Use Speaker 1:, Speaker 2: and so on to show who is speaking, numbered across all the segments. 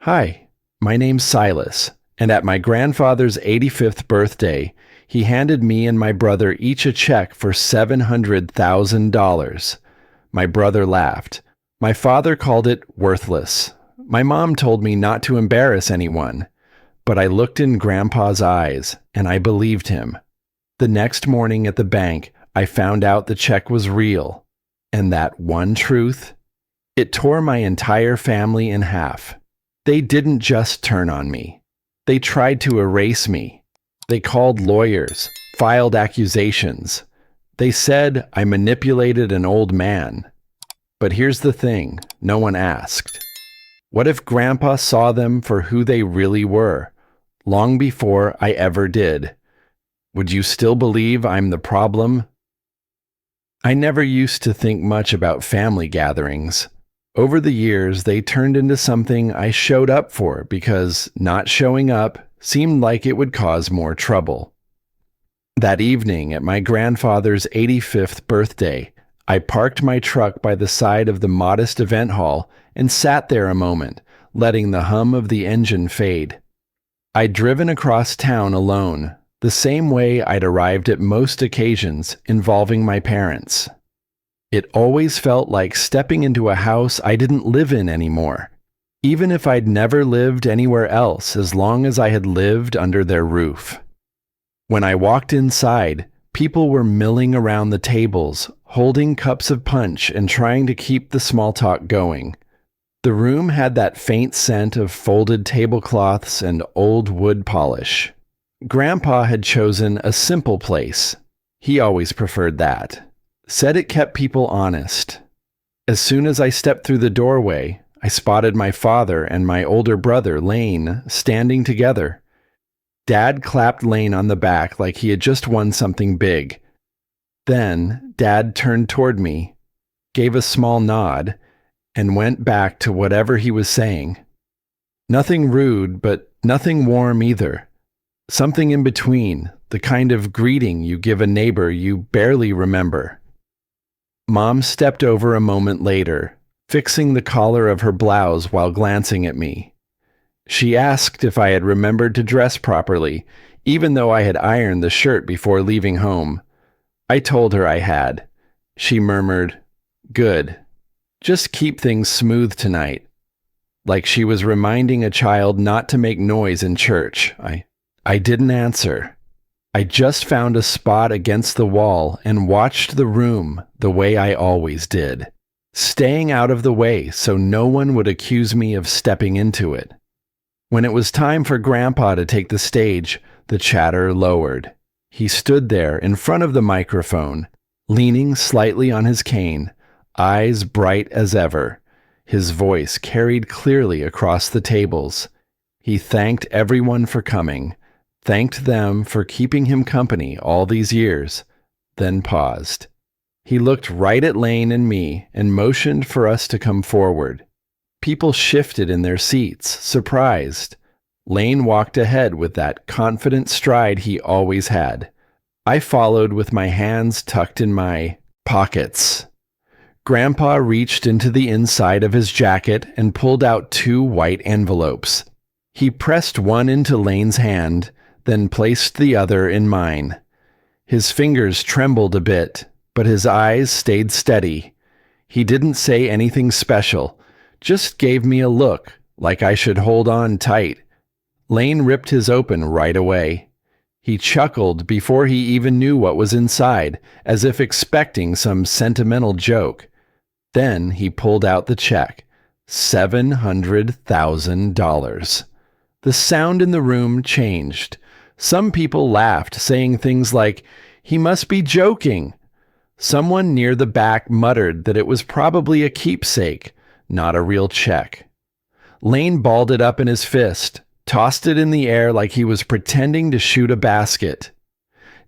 Speaker 1: Hi, my name's Silas, and at my grandfather's 85th birthday, he handed me and my brother each a check for $700,000. My brother laughed. My father called it worthless. My mom told me not to embarrass anyone, but I looked in Grandpa's eyes, and I believed him. The next morning at the bank, I found out the check was real, and that one truth, it tore my entire family in half. They didn't just turn on me. They tried to erase me. They called lawyers, filed accusations. They said I manipulated an old man. But here's the thing, no one asked. What if Grandpa saw them for who they really were, long before I ever did? Would you still believe I'm the problem? I never used to think much about family gatherings. Over the years, they turned into something I showed up for because not showing up seemed like it would cause more trouble. That evening at my grandfather's 85th birthday, I parked my truck by the side of the modest event hall and sat there a moment, letting the hum of the engine fade. I'd driven across town alone, the same way I'd arrived at most occasions involving my parents. It always felt like stepping into a house I didn't live in anymore, even if I'd never lived anywhere else as long as I had lived under their roof. When I walked inside, people were milling around the tables, holding cups of punch and trying to keep the small talk going. The room had that faint scent of folded tablecloths and old wood polish. Grandpa had chosen a simple place. He always preferred that. Said it kept people honest. As soon as I stepped through the doorway, I spotted my father and my older brother, Lane, standing together. Dad clapped Lane on the back like he had just won something big. Then, Dad turned toward me, gave a small nod, and went back to whatever he was saying. Nothing rude, but nothing warm either. Something in between, the kind of greeting you give a neighbor you barely remember. Mom stepped over a moment later, fixing the collar of her blouse while glancing at me. She asked if I had remembered to dress properly, even though I had ironed the shirt before leaving home. I told her I had. She murmured, "Good. Just keep things smooth tonight." Like she was reminding a child not to make noise in church. I didn't answer. I just found a spot against the wall and watched the room the way I always did, staying out of the way so no one would accuse me of stepping into it. When it was time for Grandpa to take the stage, the chatter lowered. He stood there in front of the microphone, leaning slightly on his cane, eyes bright as ever. His voice carried clearly across the tables. He thanked everyone for coming, thanked them for keeping him company all these years, then paused. He looked right at Lane and me and motioned for us to come forward. People shifted in their seats, surprised. Lane walked ahead with that confident stride he always had. I followed with my hands tucked in my pockets. Grandpa reached into the inside of his jacket and pulled out 2 white envelopes. He pressed one into Lane's hand, then placed the other in mine. His fingers trembled a bit, but his eyes stayed steady. He didn't say anything special, just gave me a look, like I should hold on tight. Lane ripped his open right away. He chuckled before he even knew what was inside, as if expecting some sentimental joke. Then he pulled out the check. $700,000. The sound in the room changed. Some people laughed, saying things like, "He must be joking." Someone near the back muttered that it was probably a keepsake, not a real check. Lane balled it up in his fist, tossed it in the air like he was pretending to shoot a basket.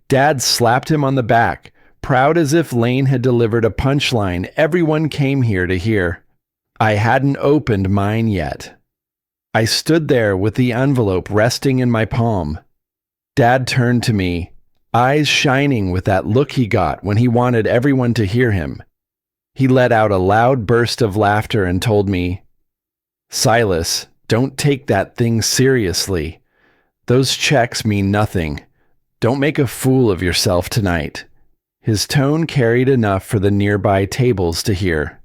Speaker 1: Dad slapped him on the back, proud as if Lane had delivered a punchline everyone came here to hear. I hadn't opened mine yet. I stood there with the envelope resting in my palm. Dad turned to me, eyes shining with that look he got when he wanted everyone to hear him. He let out a loud burst of laughter and told me, "Silas, Don't take that thing seriously. Those checks mean nothing. Don't make a fool of yourself tonight." His tone carried enough for the nearby tables to hear.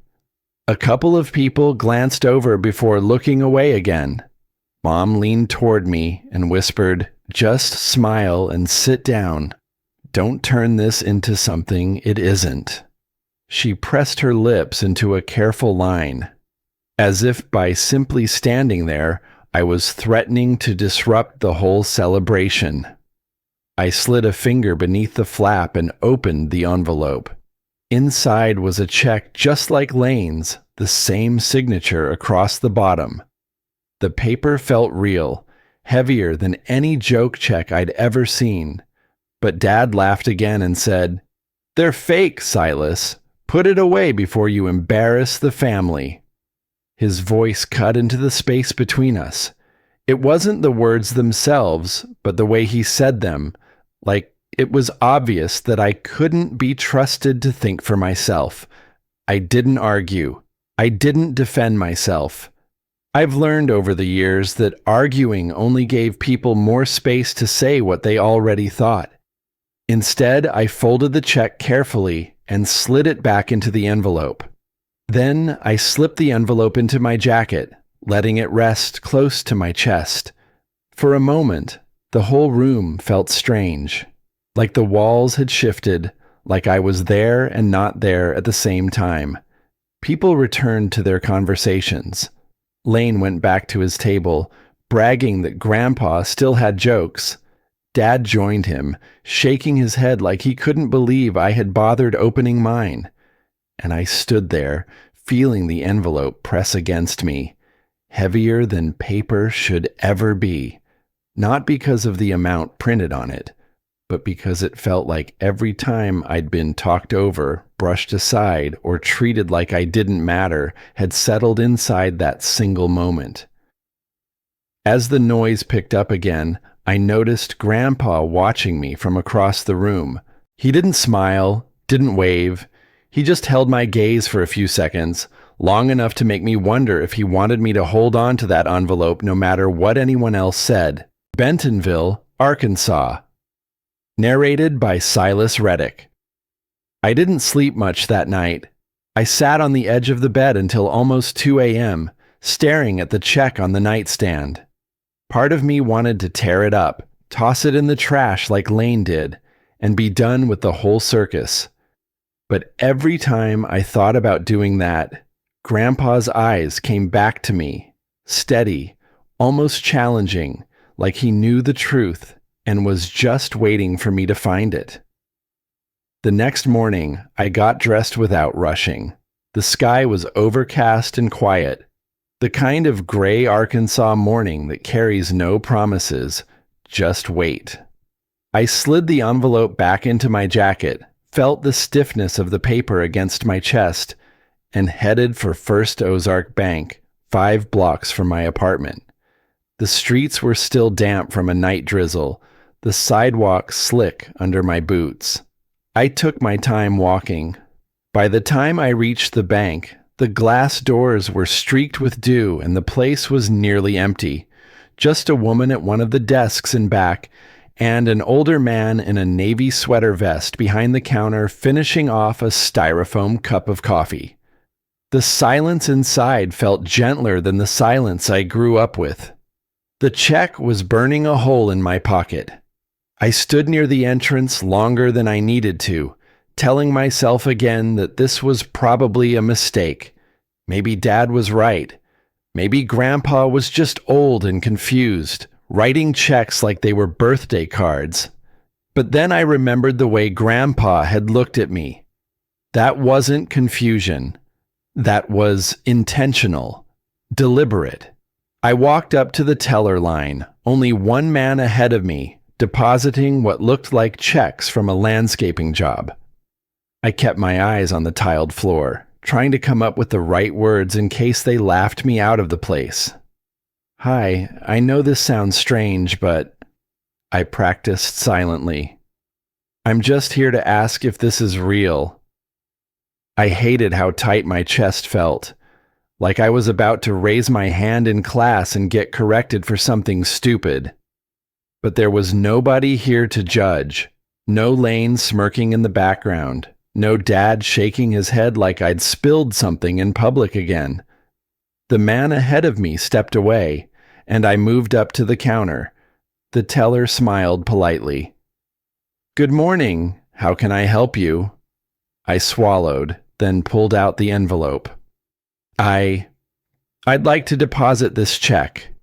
Speaker 1: A couple of people glanced over before looking away again. Mom leaned toward me and whispered, "Just smile and sit down. Don't turn this into something it isn't." She pressed her lips into a careful line, as if by simply standing there, I was threatening to disrupt the whole celebration. I slid a finger beneath the flap and opened the envelope. Inside was a check just like Lane's, the same signature across the bottom. The paper felt real, heavier than any joke check I'd ever seen. But Dad laughed again and said, "They're fake, Silas. Put it away before you embarrass the family." His voice cut into the space between us. It wasn't the words themselves, but the way he said them, like it was obvious that I couldn't be trusted to think for myself. I didn't argue. I didn't defend myself. I've learned over the years that arguing only gave people more space to say what they already thought. Instead, I folded the check carefully and slid it back into the envelope. Then I slipped the envelope into my jacket, letting it rest close to my chest. For a moment, the whole room felt strange, like the walls had shifted, like I was there and not there at the same time. People returned to their conversations. Lane went back to his table, bragging that Grandpa still had jokes. Dad joined him, shaking his head like he couldn't believe I had bothered opening mine. And I stood there, feeling the envelope press against me, heavier than paper should ever be, not because of the amount printed on it, but because it felt like every time I'd been talked over, brushed aside, or treated like I didn't matter had settled inside that single moment. As the noise picked up again, I noticed Grandpa watching me from across the room. He didn't smile, didn't wave. He just held my gaze for a few seconds, long enough to make me wonder if he wanted me to hold on to that envelope no matter what anyone else said. Bentonville, Arkansas. Narrated by Silas Reddick. I didn't sleep much that night. I sat on the edge of the bed until almost 2 a.m., staring at the check on the nightstand. Part of me wanted to tear it up, toss it in the trash like Lane did, and be done with the whole circus. But every time I thought about doing that, Grandpa's eyes came back to me, steady, almost challenging, like he knew the truth and was just waiting for me to find it. The next morning, I got dressed without rushing. The sky was overcast and quiet, the kind of gray Arkansas morning that carries no promises, just wait. I slid the envelope back into my jacket, felt the stiffness of the paper against my chest, and headed for First Ozark Bank, 5 blocks from my apartment. The streets were still damp from a night drizzle, the sidewalk slick under my boots. I took my time walking. By the time I reached the bank, the glass doors were streaked with dew and the place was nearly empty. Just a woman at one of the desks in back, and an older man in a navy sweater vest behind the counter finishing off a styrofoam cup of coffee. The silence inside felt gentler than the silence I grew up with. The check was burning a hole in my pocket. I stood near the entrance longer than I needed to, telling myself again that this was probably a mistake. Maybe Dad was right. Maybe Grandpa was just old and confused, writing checks like they were birthday cards. But then I remembered the way Grandpa had looked at me. That wasn't confusion. That was intentional, deliberate. I walked up to the teller line, only one man ahead of me, depositing what looked like checks from a landscaping job. I kept my eyes on the tiled floor, trying to come up with the right words in case they laughed me out of the place. "Hi, I know this sounds strange, but..." I practiced silently. "I'm just here to ask if this is real." I hated how tight my chest felt. like I was about to raise my hand in class and get corrected for something stupid. But there was nobody here to judge. No Lane smirking in the background. No Dad shaking his head like I'd spilled something in public again. The man ahead of me stepped away, and I moved up to the counter. The teller smiled politely. "Good morning. How can I help you?" I swallowed, then pulled out the envelope. I'd like to deposit this check."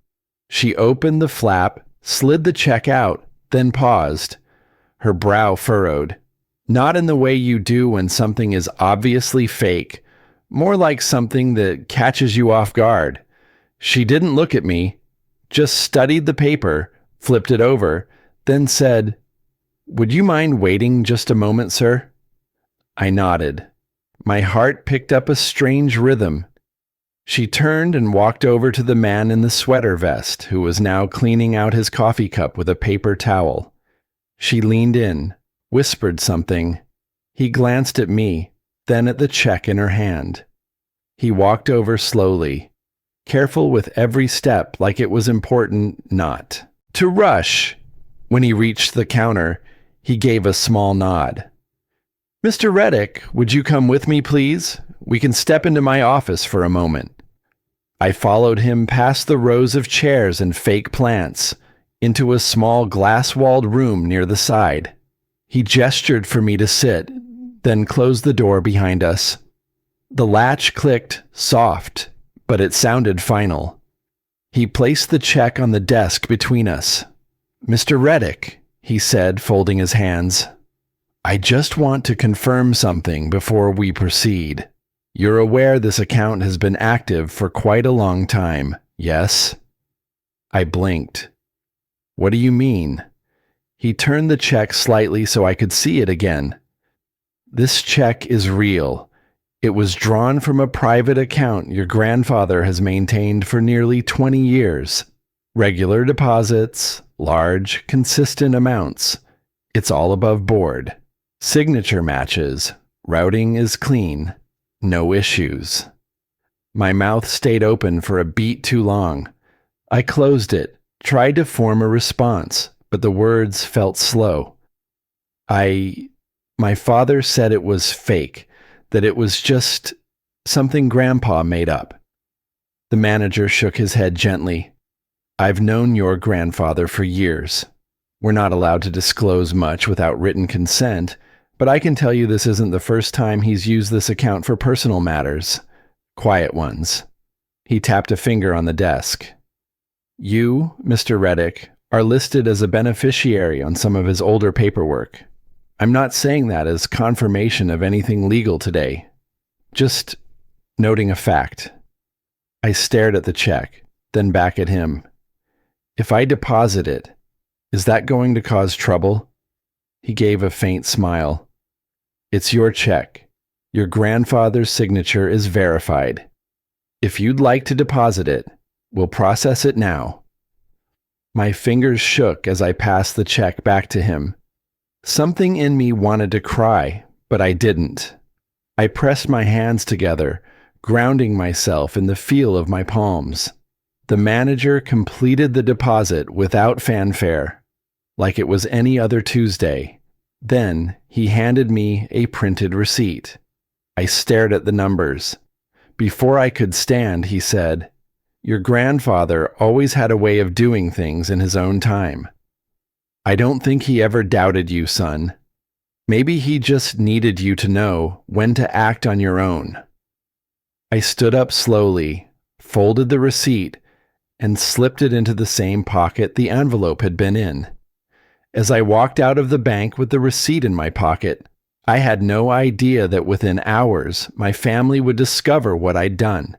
Speaker 1: She opened the flap, slid the check out, then paused. Her brow furrowed. "Not in the way you do when something is obviously fake, more like something that catches you off guard." She didn't look at me, just studied the paper, flipped it over, then said, "Would you mind waiting just a moment, sir?" I nodded. My heart picked up a strange rhythm. She turned and walked over to the man in the sweater vest, who was now cleaning out his coffee cup with a paper towel. She leaned in, whispered something. He glanced at me, then at the check in her hand. He walked over slowly, careful with every step, like it was important not to rush. When he reached the counter, he gave a small nod. "Mr. Reddick, would you come with me, please? We can step into my office for a moment." I followed him past the rows of chairs and fake plants, into a small glass-walled room near the side. He gestured for me to sit, then closed the door behind us. The latch clicked, soft, but it sounded final. He placed the check on the desk between us. "Mr. Reddick," he said, folding his hands, "I just want to confirm something before we proceed. You're aware this account has been active for quite a long time, yes?" I blinked. "What do you mean?" He turned the check slightly so I could see it again. "This check is real. It was drawn from a private account your grandfather has maintained for nearly 20 years. Regular deposits, large, consistent amounts. It's all above board. Signature matches. Routing is clean. No issues." My mouth stayed open for a beat too long. I closed it, tried to form a response, but the words felt slow. My father said it was fake, that it was just something Grandpa made up. The manager shook his head gently. "I've known your grandfather for years. We're not allowed to disclose much without written consent, but I can tell you this isn't the first time he's used this account for personal matters. Quiet ones." He tapped a finger on the desk. "You, Mr. Reddick, are listed as a beneficiary on some of his older paperwork. I'm not saying that as confirmation of anything legal today. Just noting a fact." I stared at the check, then back at him. "If I deposit it, is that going to cause trouble?" He gave a faint smile. "It's your check. Your grandfather's signature is verified. If you'd like to deposit it, we'll process it now." My fingers shook as I passed the check back to him. Something in me wanted to cry, but I didn't. I pressed my hands together, grounding myself in the feel of my palms. The manager completed the deposit without fanfare, like it was any other Tuesday. Then he handed me a printed receipt. I stared at the numbers. Before I could stand, he said, "Your grandfather always had a way of doing things in his own time. I don't think he ever doubted you, son. Maybe he just needed you to know when to act on your own." I stood up slowly, folded the receipt, and slipped it into the same pocket the envelope had been in. As I walked out of the bank with the receipt in my pocket, I had no idea that within hours my family would discover what I'd done.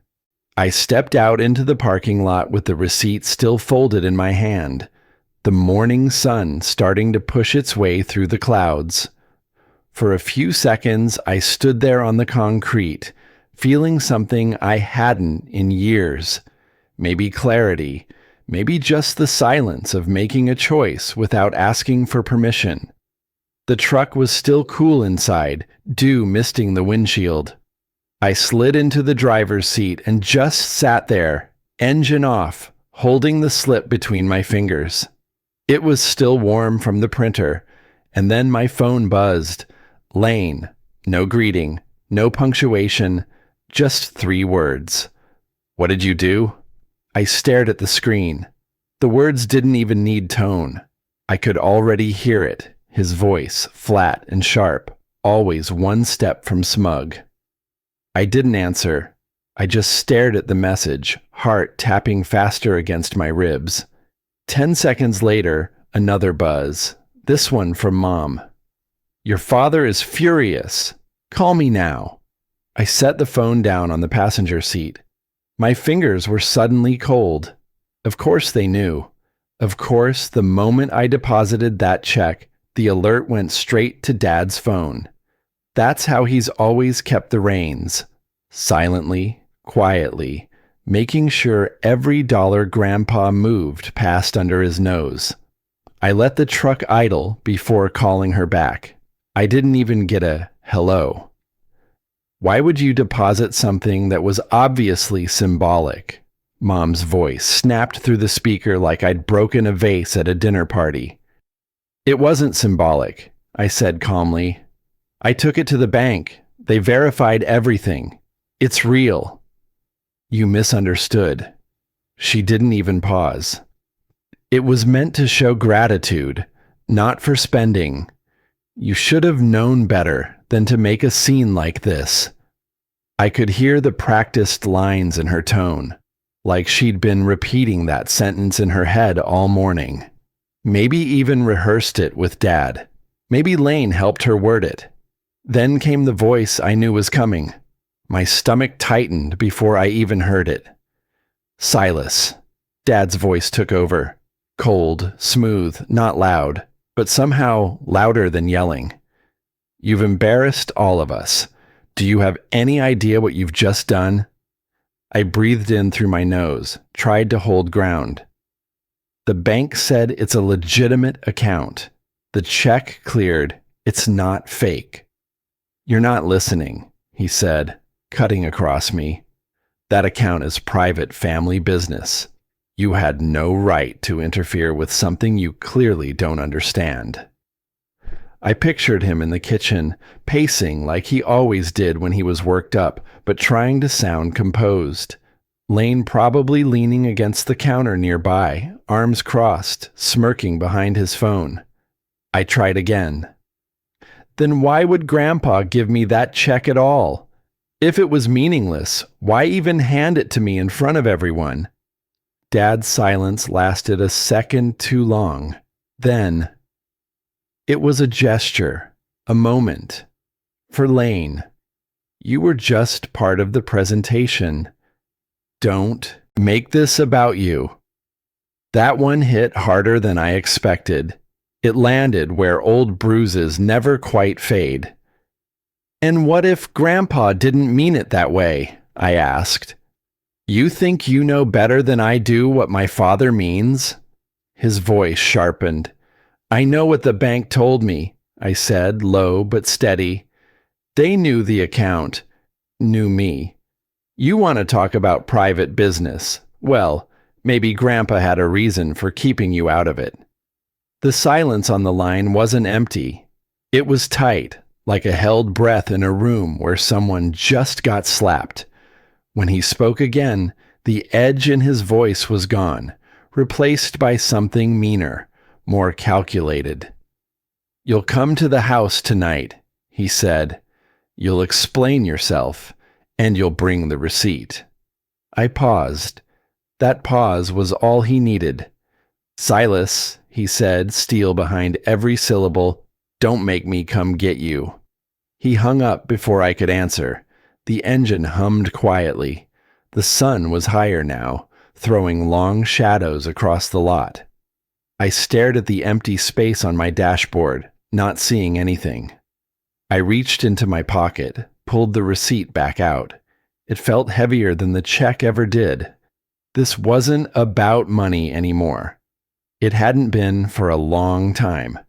Speaker 1: I stepped out into the parking lot with the receipt still folded in my hand, the morning sun starting to push its way through the clouds. For a few seconds, I stood there on the concrete, feeling something I hadn't in years. Maybe clarity, maybe just the silence of making a choice without asking for permission. The truck was still cool inside, dew misting the windshield. I slid into the driver's seat and just sat there, engine off, holding the slip between my fingers. It was still warm from the printer, and then my phone buzzed. Lane. No greeting, no punctuation, just 3 words. What did you do? I stared at the screen. The words didn't even need tone. I could already hear it, his voice, flat and sharp, always one step from smug. I didn't answer. I just stared at the message, heart tapping faster against my ribs. 10 seconds later, another buzz. This one from Mom. Your father is furious. Call me now. I set the phone down on the passenger seat. My fingers were suddenly cold. Of course they knew. Of course, the moment I deposited that check, the alert went straight to Dad's phone. That's how he's always kept the reins. Silently, quietly, making sure every dollar Grandpa moved passed under his nose. I let the truck idle before calling her back. I didn't even get a hello. Why would you deposit something that was obviously symbolic? Mom's voice snapped through the speaker like I'd broken a vase at a dinner party. It wasn't symbolic, I said calmly. I took it to the bank. They verified everything. It's real. You misunderstood. She didn't even pause. It was meant to show gratitude, not for spending. You should have known better than to make a scene like this. I could hear the practiced lines in her tone, like she'd been repeating that sentence in her head all morning. Maybe even rehearsed it with Dad. Maybe Lane helped her word it. Then came the voice I knew was coming. My stomach tightened before I even heard it. Silas. Dad's voice took over. Cold, smooth, not loud, but somehow louder than yelling. You've embarrassed all of us. Do you have any idea what you've just done? I breathed in through my nose, tried to hold ground. The bank said it's a legitimate account. The check cleared. It's not fake. You're not listening, he said, cutting across me. That account is private family business. You had no right to interfere with something you clearly don't understand. I pictured him in the kitchen, pacing like he always did when he was worked up, but trying to sound composed. Lane probably leaning against the counter nearby, arms crossed, smirking behind his phone. I tried again. Then why would Grandpa give me that check at all? If it was meaningless, why even hand it to me in front of everyone? Dad's silence lasted a second too long. Then, it was a gesture, a moment. For Lane, you were just part of the presentation. Don't make this about you. That one hit harder than I expected. It landed where old bruises never quite fade. And what if Grandpa didn't mean it that way? I asked. You think you know better than I do what my father means? His voice sharpened. I know what the bank told me, I said, low but steady. They knew the account, knew me. You want to talk about private business. Well, maybe Grandpa had a reason for keeping you out of it. The silence on the line wasn't empty. It was tight, like a held breath in a room where someone just got slapped. When he spoke again, the edge in his voice was gone, replaced by something meaner, more calculated. You'll come to the house tonight, he said. You'll explain yourself, and you'll bring the receipt. I paused. That pause was all he needed. Silas, he said, steel behind every syllable, don't make me come get you. He hung up before I could answer. The engine hummed quietly. The sun was higher now, throwing long shadows across the lot. I stared at the empty space on my dashboard, not seeing anything. I reached into my pocket, pulled the receipt back out. It felt heavier than the check ever did. This wasn't about money anymore. It hadn't been for a long time.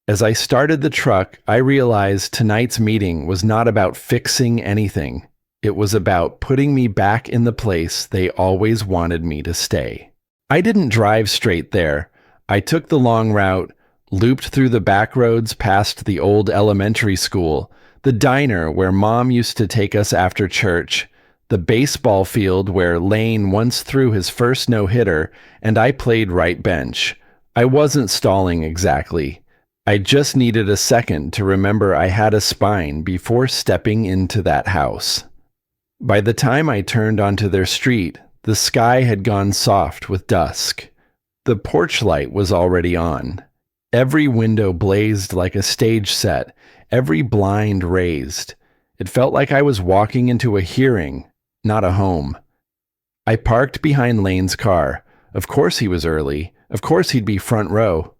Speaker 1: As I started the truck, I realized tonight's meeting was not about fixing anything. It was about putting me back in the place they always wanted me to stay. I didn't drive straight there. I took the long route, looped through the back roads past the old elementary school, the diner where Mom used to take us after church, the baseball field where Lane once threw his first no-hitter, and I played right bench. I wasn't stalling exactly. I just needed a second to remember I had a spine before stepping into that house. By the time I turned onto their street, the sky had gone soft with dusk. The porch light was already on. Every window blazed like a stage set, every blind raised. It felt like I was walking into a hearing, not a home. I parked behind Lane's car. Of course he was early. Of course he'd be front row.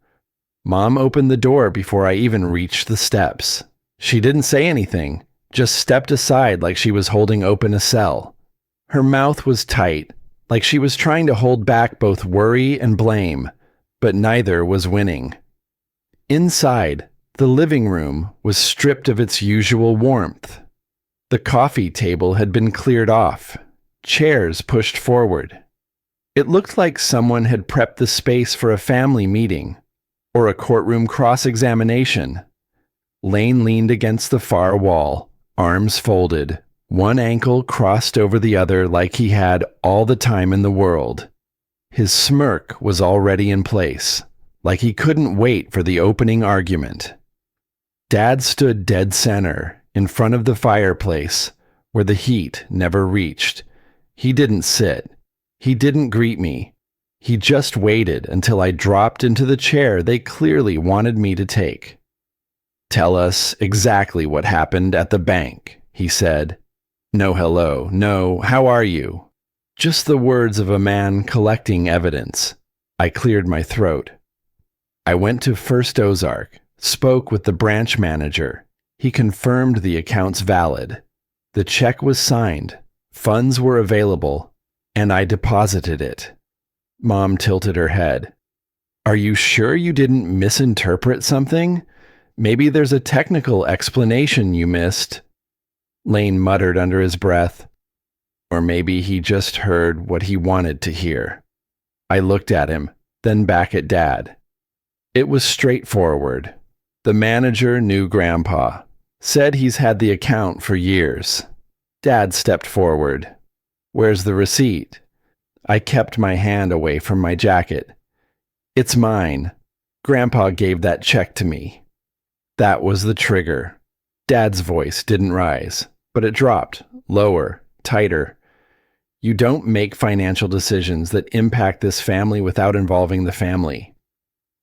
Speaker 1: Mom opened the door before I even reached the steps. She didn't say anything, just stepped aside like she was holding open a cell. Her mouth was tight, like she was trying to hold back both worry and blame, but neither was winning. Inside, the living room was stripped of its usual warmth. The coffee table had been cleared off, chairs pushed forward. It looked like someone had prepped the space for a family meeting or a courtroom cross-examination. Lane leaned against the far wall, arms folded, one ankle crossed over the other like he had all the time in the world. His smirk was already in place, like he couldn't wait for the opening argument. Dad stood dead center, in front of the fireplace, where the heat never reached. He didn't sit. He didn't greet me. He just waited until I dropped into the chair they clearly wanted me to take. "Tell us exactly what happened at the bank," he said. No hello, no how are you. Just the words of a man collecting evidence. I cleared my throat. I went to First Ozark, spoke with the branch manager. He confirmed the account's valid. The check was signed, funds were available, and I deposited it. Mom tilted her head. "Are you sure you didn't misinterpret something? Maybe there's a technical explanation you missed." Lane muttered under his breath. Or maybe he just heard what he wanted to hear. I looked at him, then back at Dad. It was straightforward. The manager knew Grandpa, said he's had the account for years. Dad stepped forward. "Where's the receipt?" I kept my hand away from my jacket. "It's mine. Grandpa gave that check to me." That was the trigger. Dad's voice didn't rise, but it dropped, lower, tighter. "You don't make financial decisions that impact this family without involving the family."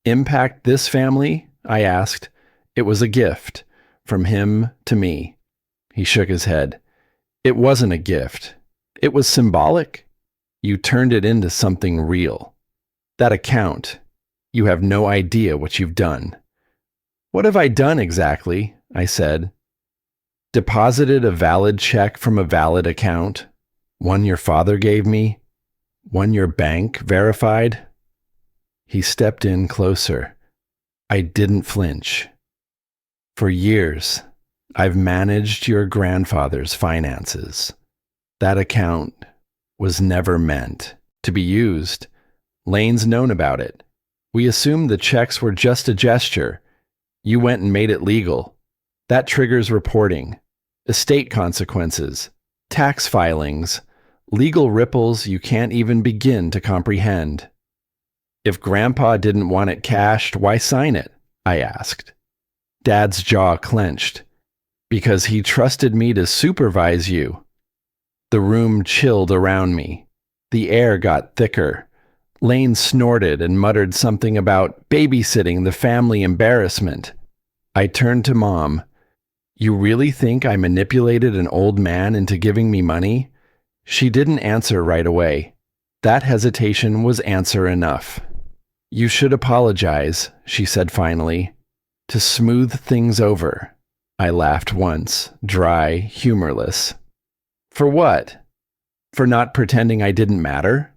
Speaker 1: "Impact this family?" I asked. It was a gift, from him to me. He shook his head. "It wasn't a gift. It was symbolic. You turned it into something real. That account, you have no idea what you've done." "What have I done exactly?" I said. "Deposited a valid check from a valid account. One your father gave me. One your bank verified." He stepped in closer. I didn't flinch. "For years, I've managed your grandfather's finances. That account was never meant to be used. Lane's known about it. We assumed the checks were just a gesture. You went and made it legal. That triggers reporting, estate consequences, tax filings, legal ripples you can't even begin to comprehend." "If Grandpa didn't want it cashed, why sign it?" I asked. Dad's jaw clenched. "Because he trusted me to supervise you." The room chilled around me. The air got thicker. Lane snorted and muttered something about babysitting the family embarrassment. I turned to Mom. "You really think I manipulated an old man into giving me money?" She didn't answer right away. That hesitation was answer enough. "You should apologize," she said finally. "To smooth things over." I laughed once, dry, humorless. "For what? For not pretending I didn't matter?"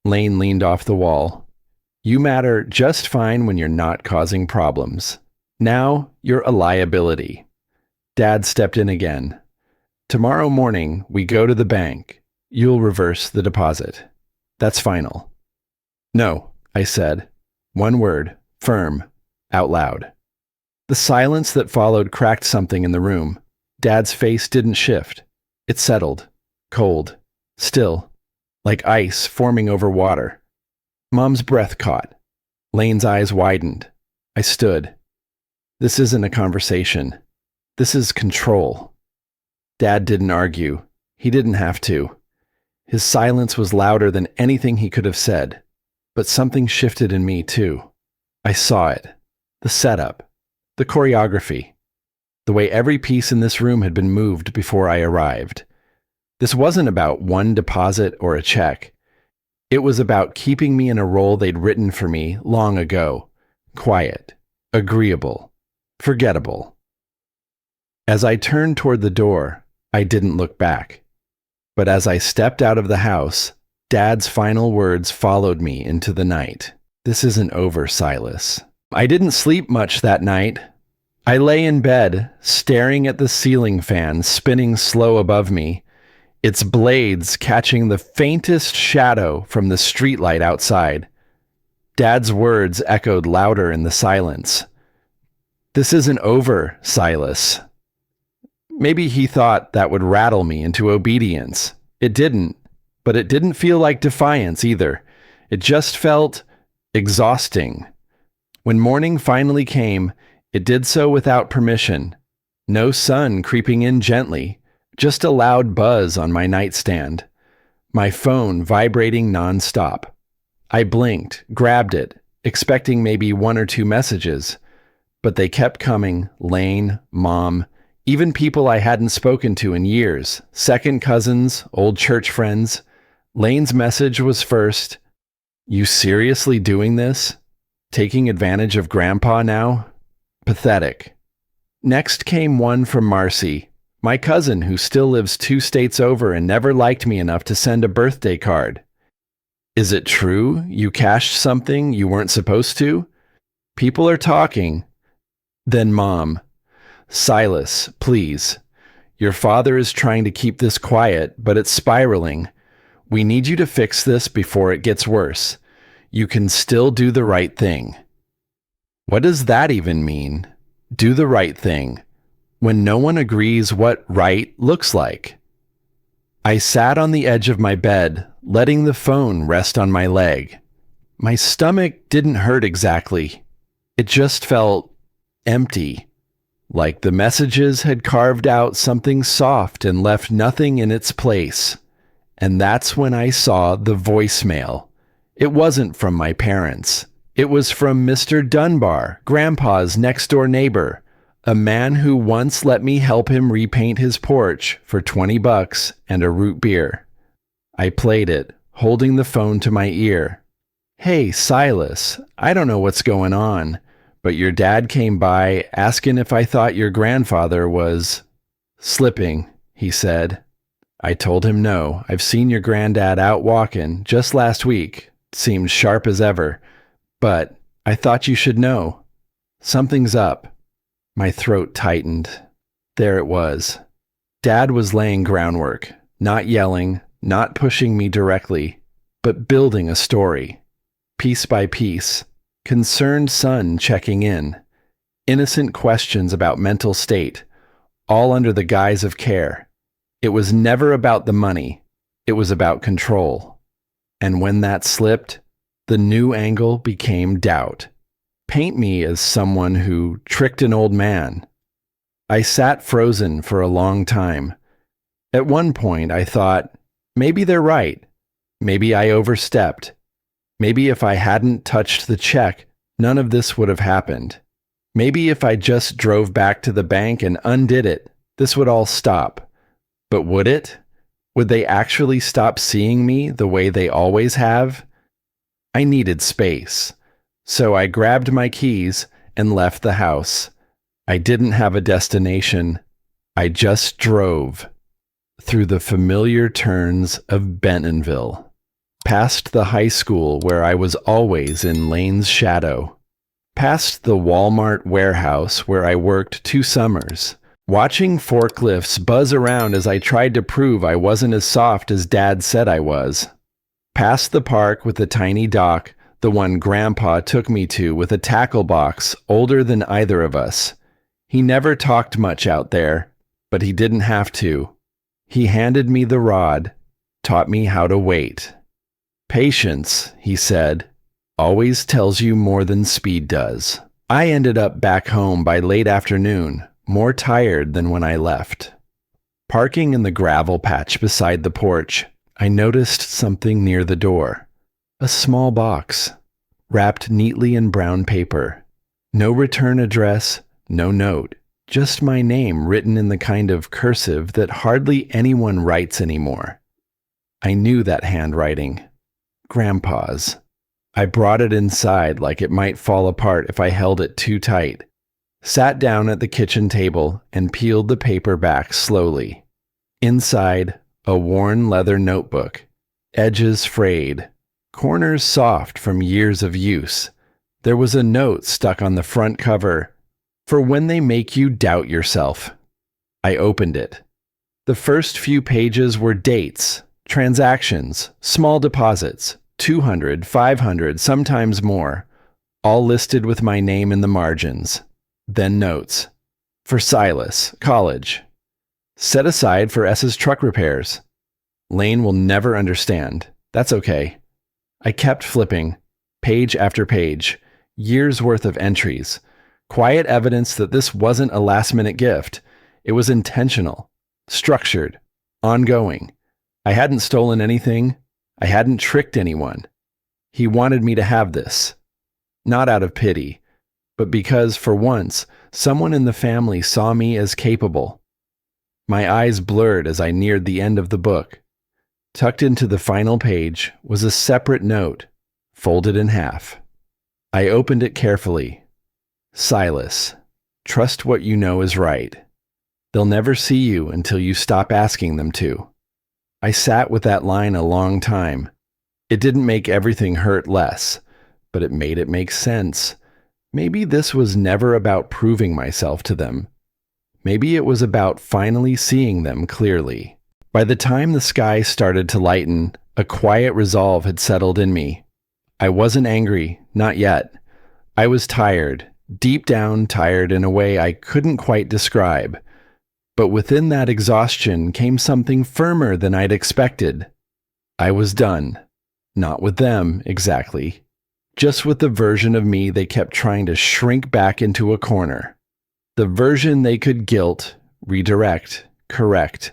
Speaker 1: Lane leaned off the wall. "You matter just fine when you're not causing problems. Now you're a liability." Dad stepped in again. Tomorrow morning, we go to the bank. You'll reverse the deposit. That's final." "No," I said. One word, firm, out loud. The silence that followed cracked something in the room. Dad's face didn't shift. It settled, cold, still, like ice forming over water. Mom's breath caught. Lane's eyes widened. I stood. This isn't a conversation. This is control. Dad didn't argue. He didn't have to. His silence was louder than anything he could have said. But something shifted in me, too. I saw it. The setup. The choreography. The way every piece in this room had been moved before I arrived. This wasn't about one deposit or a check. It was about keeping me in a role they'd written for me long ago. Quiet. Agreeable. Forgettable. As I turned toward the door, I didn't look back. But as I stepped out of the house, Dad's final words followed me into the night. "This isn't over, Silas." I didn't sleep much that night. I lay in bed, staring at the ceiling fan spinning slow above me, its blades catching the faintest shadow from the streetlight outside. Dad's words echoed louder in the silence. "This isn't over, Silas." Maybe he thought that would rattle me into obedience. It didn't, but it didn't feel like defiance either. It just felt exhausting. When morning finally came, it did so without permission. No sun creeping in gently, just a loud buzz on my nightstand. My phone vibrating nonstop. I blinked, grabbed it, expecting maybe 1 or 2 messages. But they kept coming, Lane, Mom, even people I hadn't spoken to in years, second cousins, old church friends. Lane's message was first. "You seriously doing this? Taking advantage of Grandpa now? Pathetic." Next came one from Marcy, my cousin who still lives 2 states over and never liked me enough to send a birthday card. "Is it true you cashed something you weren't supposed to? People are talking." Then Mom, "Silas, please. Your father is trying to keep this quiet, but it's spiraling. We need you to fix this before it gets worse. You can still do the right thing." What does that even mean? Do the right thing, when no one agrees what right looks like. I sat on the edge of my bed, letting the phone rest on my leg. My stomach didn't hurt exactly. It just felt empty, like the messages had carved out something soft and left nothing in its place. And that's when I saw the voicemail. It wasn't from my parents. It was from Mr. Dunbar, Grandpa's next-door neighbor, a man who once let me help him repaint his porch for $20 and a root beer. I played it, holding the phone to my ear. "Hey, Silas, I don't know what's going on, but your dad came by asking if I thought your grandfather was slipping," he said. I told him no. "I've seen your granddad out walking just last week. Seemed sharp as ever. But I thought you should know. Something's up." My throat tightened. There it was. Dad was laying groundwork, not yelling, not pushing me directly, but building a story. Piece by piece. Concerned son checking in. Innocent questions about mental state, all under the guise of care. It was never about the money. It was about control. And when that slipped, the new angle became doubt. Paint me as someone who tricked an old man. I sat frozen for a long time. At one point, I thought, maybe they're right. Maybe I overstepped. Maybe if I hadn't touched the check, none of this would have happened. Maybe if I just drove back to the bank and undid it, this would all stop. But would it? Would they actually stop seeing me the way they always have? I needed space. So I grabbed my keys and left the house. I didn't have a destination. I just drove through the familiar turns of Bentonville, past the high school where I was always in Lane's shadow, past the Walmart warehouse where I worked 2 summers, Watching forklifts buzz around as I tried to prove I wasn't as soft as Dad said I was. Past the park with the tiny dock, the one Grandpa took me to with a tackle box older than either of us. He never talked much out there, but he didn't have to. He handed me the rod, taught me how to wait. Patience, he said, always tells you more than speed does. I ended up back home by late afternoon, more tired than when I left. Parking in the gravel patch beside the porch, I noticed something near the door. A small box, wrapped neatly in brown paper. No return address, no note, just my name written in the kind of cursive that hardly anyone writes anymore. I knew that handwriting. Grandpa's. I brought it inside like it might fall apart if I held it too tight. Sat down at the kitchen table and peeled the paper back slowly. Inside, a worn leather notebook, edges frayed, corners soft from years of use. There was a note stuck on the front cover, for when they make you doubt yourself. I opened it. The first few pages were dates, transactions, small deposits, 200, 500, sometimes more, all listed with my name in the margins. Then notes. For Silas, college. Set aside for S's truck repairs. Lane will never understand. That's okay. I kept flipping, page after page, years worth of entries. Quiet evidence that this wasn't a last-minute gift. It was intentional, structured, ongoing. I hadn't stolen anything. I hadn't tricked anyone. He wanted me to have this. Not out of pity, but because, for once, someone in the family saw me as capable. My eyes blurred as I neared the end of the book. Tucked into the final page was a separate note, folded in half. I opened it carefully. Silas, trust what you know is right. They'll never see you until you stop asking them to. I sat with that line a long time. It didn't make everything hurt less, but it made it make sense. Maybe this was never about proving myself to them. Maybe it was about finally seeing them clearly. By the time the sky started to lighten, a quiet resolve had settled in me. I wasn't angry, not yet. I was tired, deep down tired in a way I couldn't quite describe. But within that exhaustion came something firmer than I'd expected. I was done. Not with them, exactly. Just with the version of me they kept trying to shrink back into a corner. The version they could guilt, redirect, correct.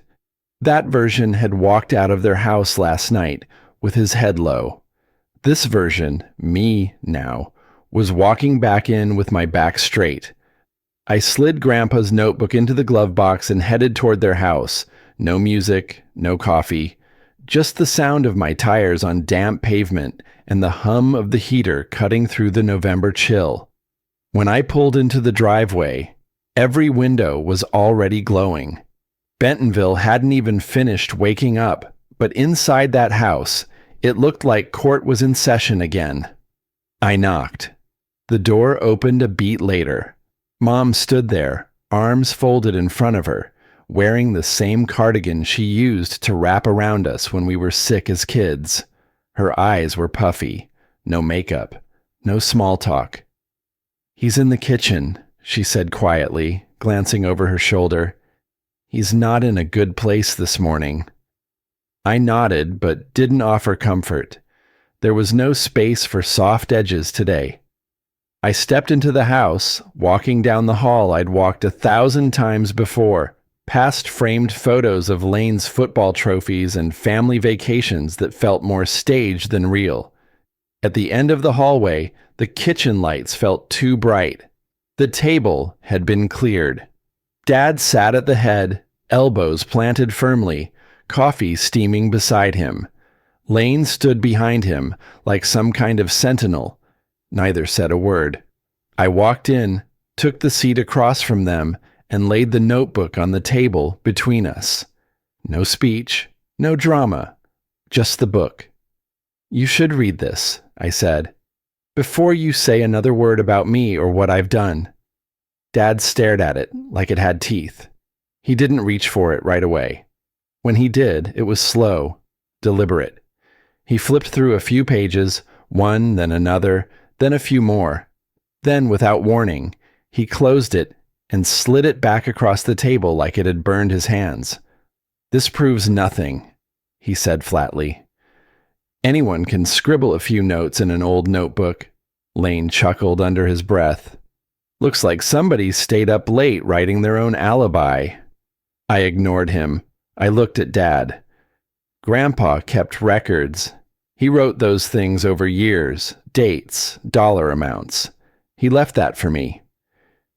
Speaker 1: That version had walked out of their house last night with his head low. This version, me now, was walking back in with my back straight. I slid Grandpa's notebook into the glove box and headed toward their house. No music, no coffee, just the sound of my tires on damp pavement and the hum of the heater cutting through the November chill. When I pulled into the driveway, every window was already glowing. Bentonville hadn't even finished waking up, but inside that house, it looked like court was in session again. I knocked. The door opened a beat later. Mom stood there, arms folded in front of her, wearing the same cardigan she used to wrap around us when we were sick as kids. Her eyes were puffy. No makeup. No small talk. "He's in the kitchen," she said quietly, glancing over her shoulder. "He's not in a good place this morning." I nodded, but didn't offer comfort. There was no space for soft edges today. I stepped into the house, walking down the hall I'd walked 1,000 times before, past framed photos of Lane's football trophies and family vacations that felt more staged than real. At the end of the hallway, the kitchen lights felt too bright. The table had been cleared. Dad sat at the head, elbows planted firmly, coffee steaming beside him. Lane stood behind him, like some kind of sentinel. Neither said a word. I walked in, took the seat across from them, and laid the notebook on the table between us. No speech, no drama, just the book. "You should read this," I said, "before you say another word about me or what I've done." Dad stared at it like it had teeth. He didn't reach for it right away. When he did, it was slow, deliberate. He flipped through a few pages, one, then another, then a few more. Then, without warning, he closed it and slid it back across the table like it had burned his hands. "This proves nothing," he said flatly. "Anyone can scribble a few notes in an old notebook." Lane chuckled under his breath. "Looks like somebody stayed up late writing their own alibi." I ignored him. I looked at Dad. Grandpa kept records. He wrote those things over years, dates, dollar amounts. He left that for me.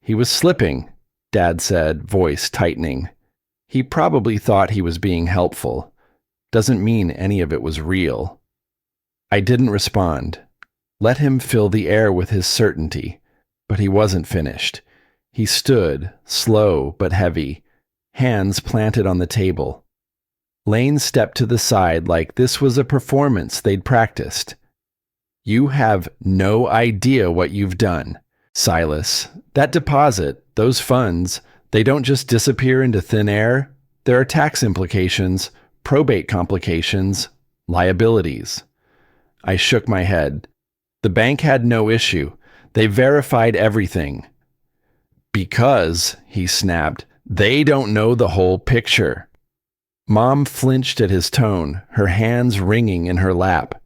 Speaker 1: "He was slipping," Dad said, voice tightening. "He probably thought he was being helpful. Doesn't mean any of it was real." I didn't respond. Let him fill the air with his certainty. But he wasn't finished. He stood, slow but heavy, hands planted on the table. Lane stepped to the side like this was a performance they'd practiced. "You have no idea what you've done, Silas. That deposit, those funds, they don't just disappear into thin air. There are tax implications, probate complications, liabilities." I shook my head. "The bank had no issue. They verified everything." "Because," he snapped, "they don't know the whole picture." Mom flinched at his tone, her hands wringing in her lap.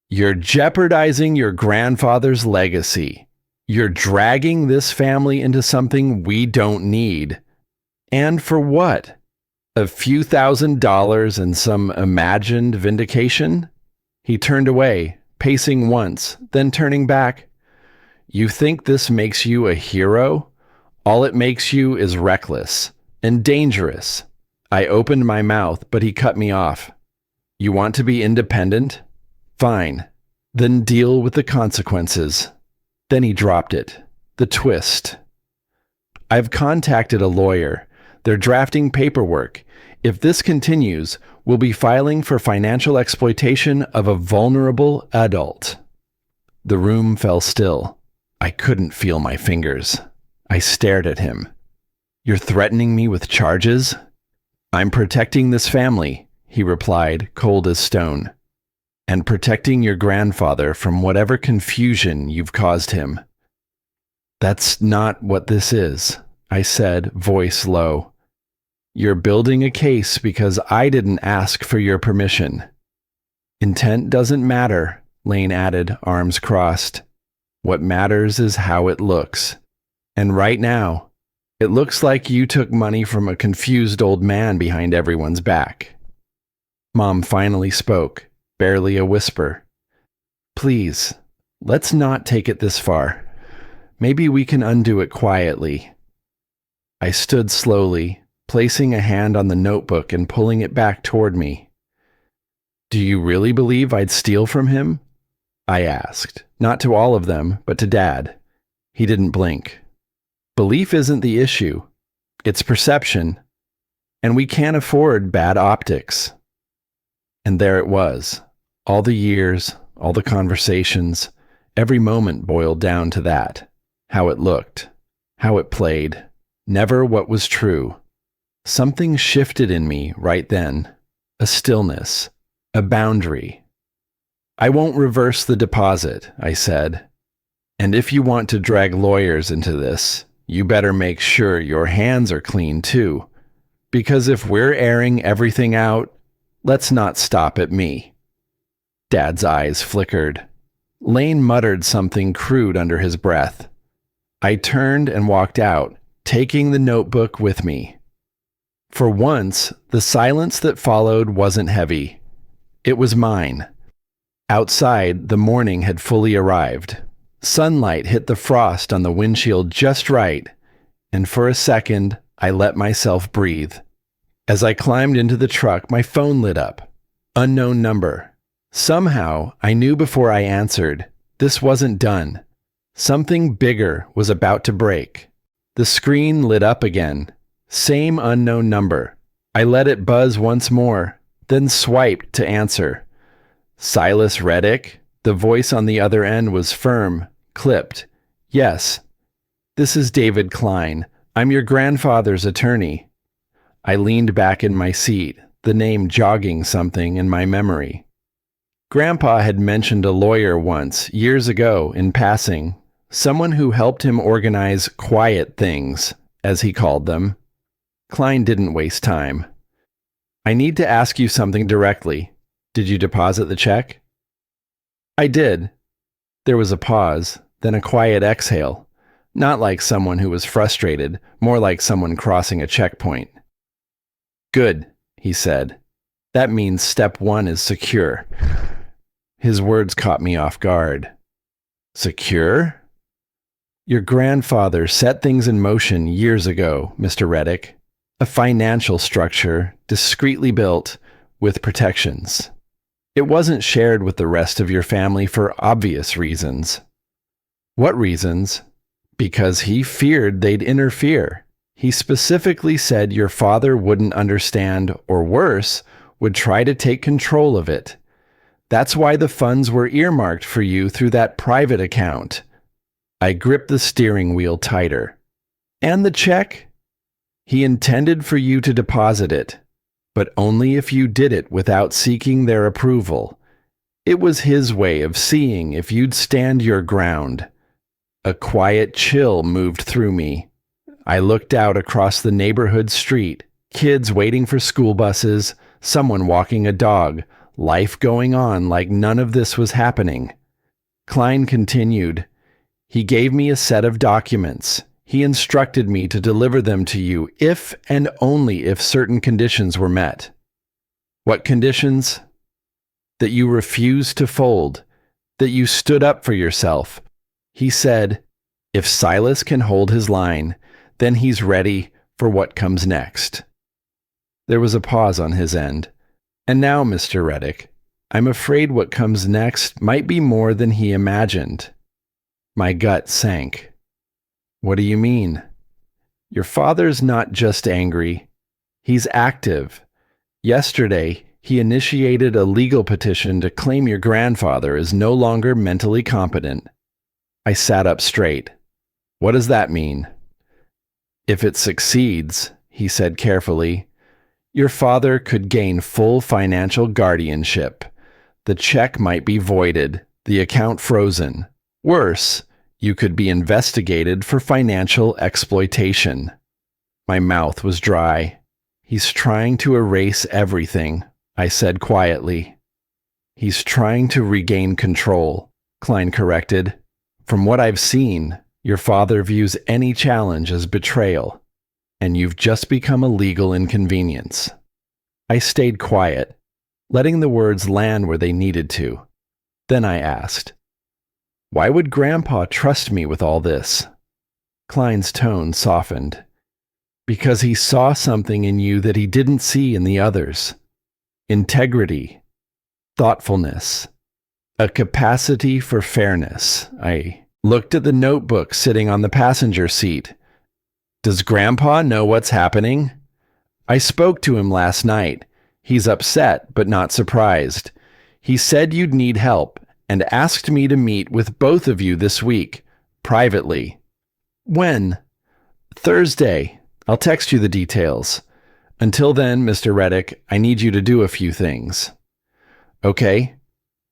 Speaker 1: "You're jeopardizing your grandfather's legacy. You're dragging this family into something we don't need. And for what? A few $1,000s and some imagined vindication?" He turned away, pacing once, then turning back. "You think this makes you a hero? All it makes you is reckless and dangerous." I opened my mouth, but he cut me off. "You want to be independent? Fine. Then deal with the consequences." Then he dropped it. The twist. "I've contacted a lawyer. They're drafting paperwork. If this continues, we'll be filing for financial exploitation of a vulnerable adult." The room fell still. I couldn't feel my fingers. I stared at him. "You're threatening me with charges?" "I'm protecting this family," he replied, cold as stone. "And protecting your grandfather from whatever confusion you've caused him." "That's not what this is," I said, voice low. "You're building a case because I didn't ask for your permission." "Intent doesn't matter," Lane added, arms crossed. "What matters is how it looks. And right now, it looks like you took money from a confused old man behind everyone's back." Mom finally spoke, barely a whisper. "Please, let's not take it this far. Maybe we can undo it quietly." I stood slowly, placing a hand on the notebook and pulling it back toward me. "Do you really believe I'd steal from him?" I asked, not to all of them, but to Dad. He didn't blink. "Belief isn't the issue. It's perception. And we can't afford bad optics." And there it was. All the years, all the conversations, every moment boiled down to that. How it looked, how it played, never what was true. Something shifted in me right then. A stillness, a boundary. "I won't reverse the deposit," I said. "And if you want to drag lawyers into this, you better make sure your hands are clean too. Because if we're airing everything out, let's not stop at me." Dad's eyes flickered. Lane muttered something crude under his breath. I turned and walked out, taking the notebook with me. For once, the silence that followed wasn't heavy. It was mine. Outside, the morning had fully arrived. Sunlight hit the frost on the windshield just right, and for a second, I let myself breathe. As I climbed into the truck, my phone lit up. Unknown number. Somehow, I knew before I answered, this wasn't done. Something bigger was about to break. The screen lit up again. Same unknown number. I let it buzz once more, then swiped to answer. "Silas Reddick?" The voice on the other end was firm, clipped. "Yes. This is David Klein. I'm your grandfather's attorney." I leaned back in my seat, the name jogging something in my memory. Grandpa had mentioned a lawyer once, years ago, in passing, someone who helped him organize quiet things, as he called them. Klein didn't waste time. I need to ask you something directly. Did you deposit the check? I did. There was a pause, then a quiet exhale. Not like someone who was frustrated, more like someone crossing a checkpoint. Good, he said. That means step 1 is secure. His words caught me off guard. Secure? Your grandfather set things in motion years ago, Mr. Reddick. A financial structure, discreetly built, with protections. It wasn't shared with the rest of your family for obvious reasons. What reasons? Because he feared they'd interfere. He specifically said your father wouldn't understand, or worse, would try to take control of it. That's why the funds were earmarked for you through that private account. I gripped the steering wheel tighter. And the check? He intended for you to deposit it, but only if you did it without seeking their approval. It was his way of seeing if you'd stand your ground. A quiet chill moved through me. I looked out across the neighborhood street, kids waiting for school buses, someone walking a dog, life going on like none of this was happening. Klein continued. He gave me a set of documents. He instructed me to deliver them to you if and only if certain conditions were met. What conditions? That you refused to fold, that you stood up for yourself. He said, if Silas can hold his line, then he's ready for what comes next. There was a pause on his end. And now, Mr. Reddick, I'm afraid what comes next might be more than he imagined. My gut sank. What do you mean? Your father's not just angry. He's active. Yesterday, he initiated a legal petition to claim your grandfather is no longer mentally competent. I sat up straight. What does that mean? If it succeeds, he said carefully, your father could gain full financial guardianship. The check might be voided, the account frozen. Worse, you could be investigated for financial exploitation. My mouth was dry. He's trying to erase everything, I said quietly. He's trying to regain control, Klein corrected. From what I've seen, your father views any challenge as betrayal, and you've just become a legal inconvenience. I stayed quiet, letting the words land where they needed to. Then I asked, why would Grandpa trust me with all this? Klein's tone softened. Because he saw something in you that he didn't see in the others. Integrity, thoughtfulness, a capacity for fairness. I looked at the notebook sitting on the passenger seat. Does Grandpa know what's happening? I spoke to him last night. He's upset, but not surprised. He said you'd need help and asked me to meet with both of you this week, privately. When? Thursday. I'll text you the details. Until then, Mr. Reddick, I need you to do a few things. Okay?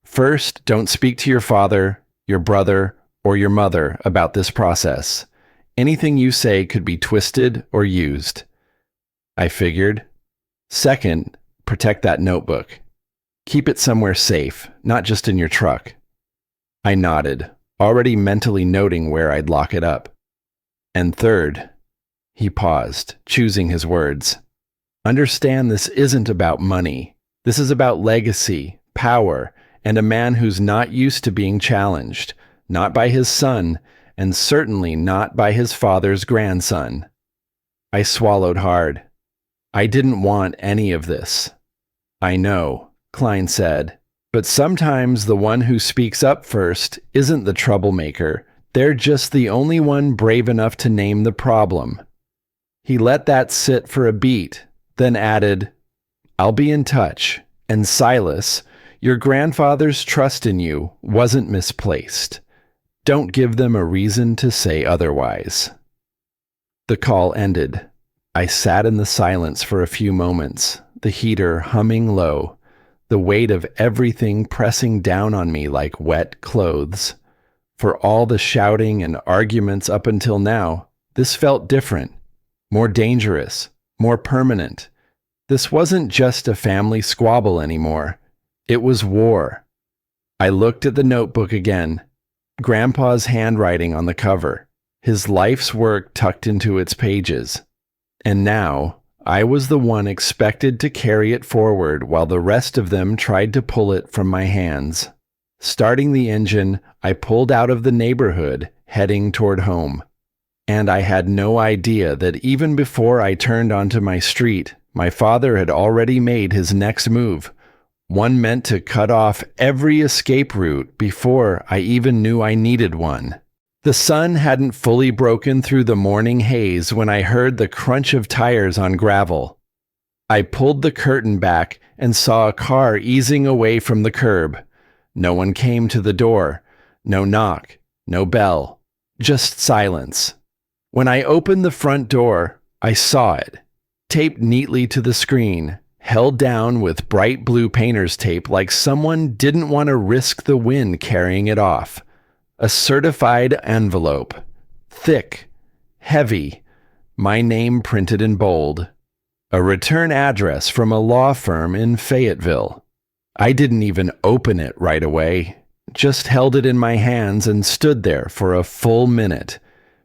Speaker 1: First, don't speak to your father, your brother, or your mother about this process. Anything you say could be twisted or used. I figured. Second, protect that notebook. Keep it somewhere safe, not just in your truck. I nodded, already mentally noting where I'd lock it up. And third, he paused, choosing his words. Understand this isn't about money. This is about legacy, power, and a man who's not used to being challenged, not by his son, and certainly not by his father's grandson. I swallowed hard. I didn't want any of this. I know, Klein said, but sometimes the one who speaks up first isn't the troublemaker. They're just the only one brave enough to name the problem. He let that sit for a beat, then added, I'll be in touch, and Silas, your grandfather's trust in you wasn't misplaced. Don't give them a reason to say otherwise. The call ended. I sat in the silence for a few moments, the heater humming low, the weight of everything pressing down on me like wet clothes. For all the shouting and arguments up until now, this felt different, more dangerous, more permanent. This wasn't just a family squabble anymore. It was war. I looked at the notebook again. Grandpa's handwriting on the cover, his life's work tucked into its pages. And now, I was the one expected to carry it forward while the rest of them tried to pull it from my hands. Starting the engine, I pulled out of the neighborhood, heading toward home. And I had no idea that even before I turned onto my street, my father had already made his next move, one meant to cut off every escape route before I even knew I needed one. The sun hadn't fully broken through the morning haze when I heard the crunch of tires on gravel. I pulled the curtain back and saw a car easing away from the curb. No one came to the door. No knock, no bell, just silence. When I opened the front door, I saw it, taped neatly to the screen, held down with bright blue painter's tape like someone didn't want to risk the wind carrying it off. A certified envelope. Thick, heavy, my name printed in bold. A return address from a law firm in Fayetteville. I didn't even open it right away, just held it in my hands and stood there for a full minute,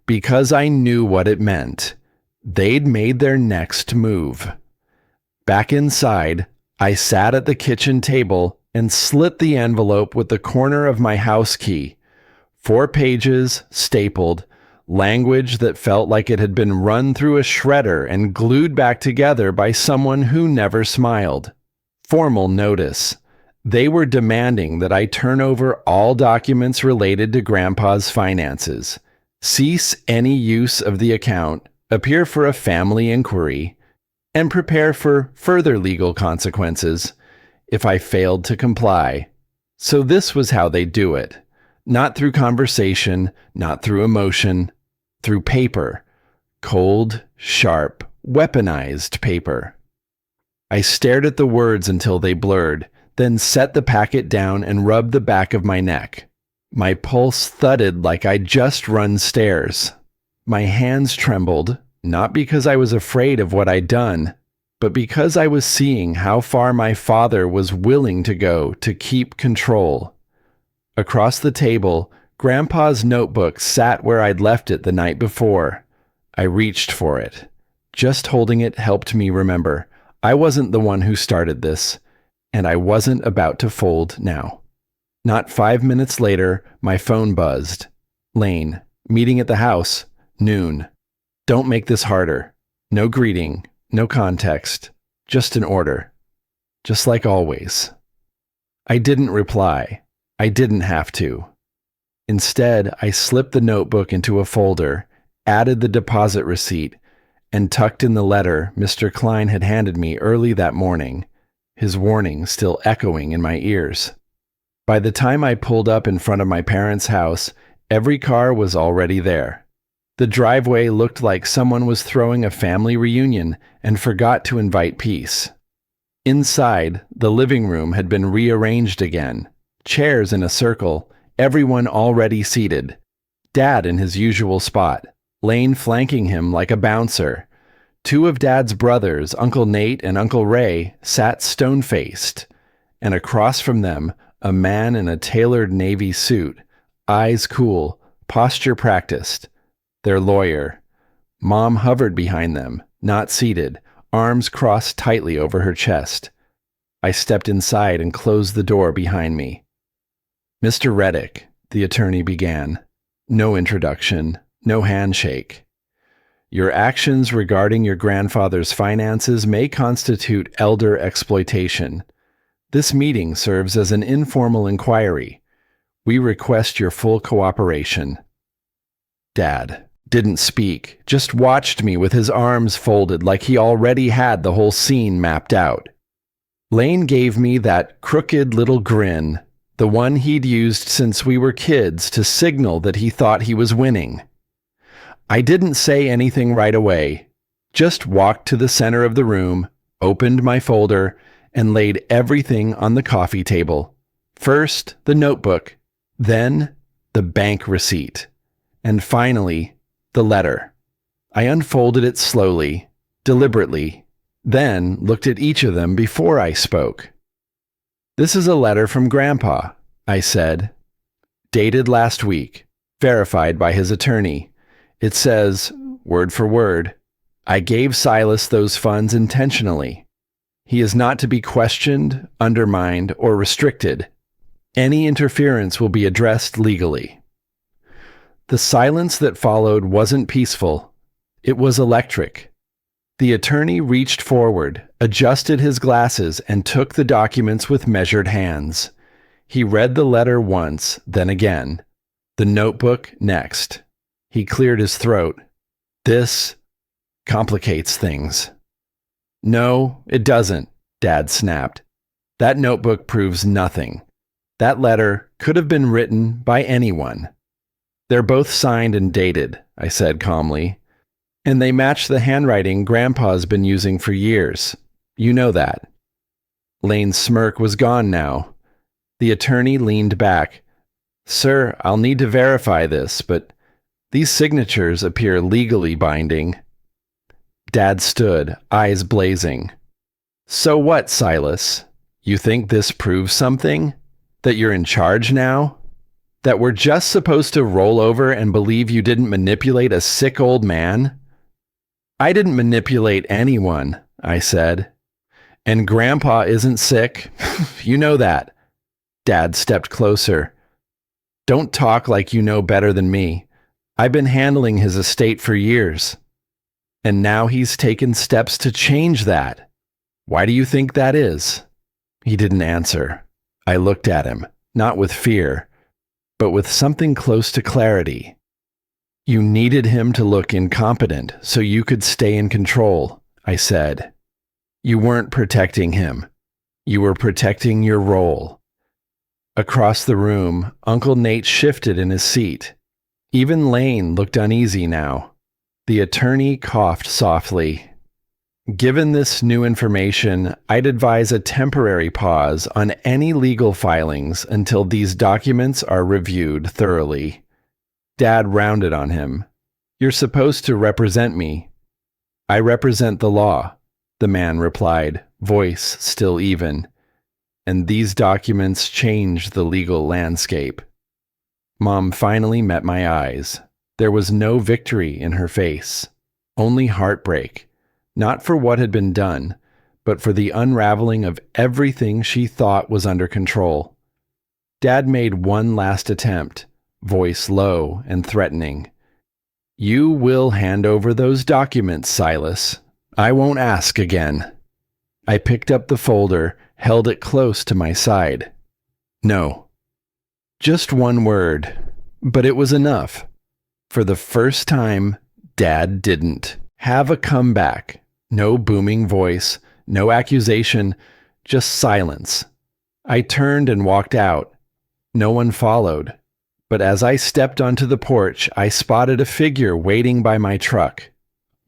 Speaker 1: because I knew what it meant. They'd made their next move. Back inside, I sat at the kitchen table and slit the envelope with the corner of my house key. 4 pages, stapled, language that felt like it had been run through a shredder and glued back together by someone who never smiled. Formal notice. They were demanding that I turn over all documents related to Grandpa's finances, cease any use of the account, appear for a family inquiry, and prepare for further legal consequences if I failed to comply. So this was how they do it. Not through conversation, not through emotion, through paper. Cold, sharp, weaponized paper. I stared at the words until they blurred, then set the packet down and rubbed the back of my neck. My pulse thudded like I'd just run stairs. My hands trembled, not because I was afraid of what I'd done, but because I was seeing how far my father was willing to go to keep control. Across the table, Grandpa's notebook sat where I'd left it the night before. I reached for it. Just holding it helped me remember. I wasn't the one who started this, and I wasn't about to fold now. Not 5 minutes later, my phone buzzed. Lane, meeting at the house, noon. Don't make this harder. No greeting, no context, just an order. Just like always. I didn't reply. I didn't have to. Instead, I slipped the notebook into a folder, added the deposit receipt, and tucked in the letter Mr. Klein had handed me early that morning, his warning still echoing in my ears. By the time I pulled up in front of my parents' house, every car was already there. The driveway looked like someone was throwing a family reunion and forgot to invite peace. Inside, the living room had been rearranged again. Chairs in a circle, everyone already seated. Dad in his usual spot, Lane flanking him like a bouncer. 2 of Dad's brothers, Uncle Nate and Uncle Ray, sat stone-faced, and across from them, a man in a tailored navy suit, eyes cool, posture practiced. Their lawyer. Mom hovered behind them, not seated, arms crossed tightly over her chest. I stepped inside and closed the door behind me. Mr. Reddick, the attorney began. No introduction, no handshake. Your actions regarding your grandfather's finances may constitute elder exploitation. This meeting serves as an informal inquiry. We request your full cooperation. Dad didn't speak, just watched me with his arms folded like he already had the whole scene mapped out. Lane gave me that crooked little grin, the one he'd used since we were kids to signal that he thought he was winning. I didn't say anything right away, Just walked to the center of the room, opened my folder, and laid everything on the coffee table. First, the notebook, then the bank receipt, and finally, the letter. I unfolded it slowly, deliberately, then looked at each of them before I spoke. "This is a letter from Grandpa," I said. "Dated last week, verified by his attorney. It says, word for word, I gave Silas those funds intentionally. He is not to be questioned, undermined, or restricted. Any interference will be addressed legally." The silence that followed wasn't peaceful. It was electric. The attorney reached forward, adjusted his glasses, and took the documents with measured hands. He read the letter once, then again. The notebook next. He cleared his throat. "This complicates things." "No, it doesn't," Dad snapped. "That notebook proves nothing. That letter could have been written by anyone." "They're both signed and dated," I said calmly. "And they match the handwriting Grandpa's been using for years. You know that." Lane's smirk was gone now. The attorney leaned back. "Sir, I'll need to verify this, but these signatures appear legally binding." Dad stood, eyes blazing. "So what, Silas? You think this proves something? That you're in charge now? That we're just supposed to roll over and believe you didn't manipulate a sick old man?" "I didn't manipulate anyone," I said. "And Grandpa isn't sick. You know that." Dad stepped closer. "Don't talk like you know better than me. I've been handling his estate for years. And now he's taken steps to change that. Why do you think that is?" He didn't answer. I looked at him, not with fear, but with something close to clarity. "You needed him to look incompetent so you could stay in control," I said. "You weren't protecting him. You were protecting your role." Across the room, Uncle Nate shifted in his seat. Even Lane looked uneasy now. The attorney coughed softly. "Given this new information, I'd advise a temporary pause on any legal filings until these documents are reviewed thoroughly." Dad rounded on him. "You're supposed to represent me." "I represent the law," the man replied, voice still even. "And these documents change the legal landscape." Mom finally met my eyes. There was no victory in her face, only heartbreak. Not for what had been done, but for the unraveling of everything she thought was under control. Dad made one last attempt, voice low and threatening. "You will hand over those documents, Silas. I won't ask again." I picked up the folder, held it close to my side. "No." Just one word, but it was enough. For the first time, Dad didn't have a comeback. No booming voice, no accusation, just silence. I turned and walked out. No one followed. But as I stepped onto the porch, I spotted a figure waiting by my truck.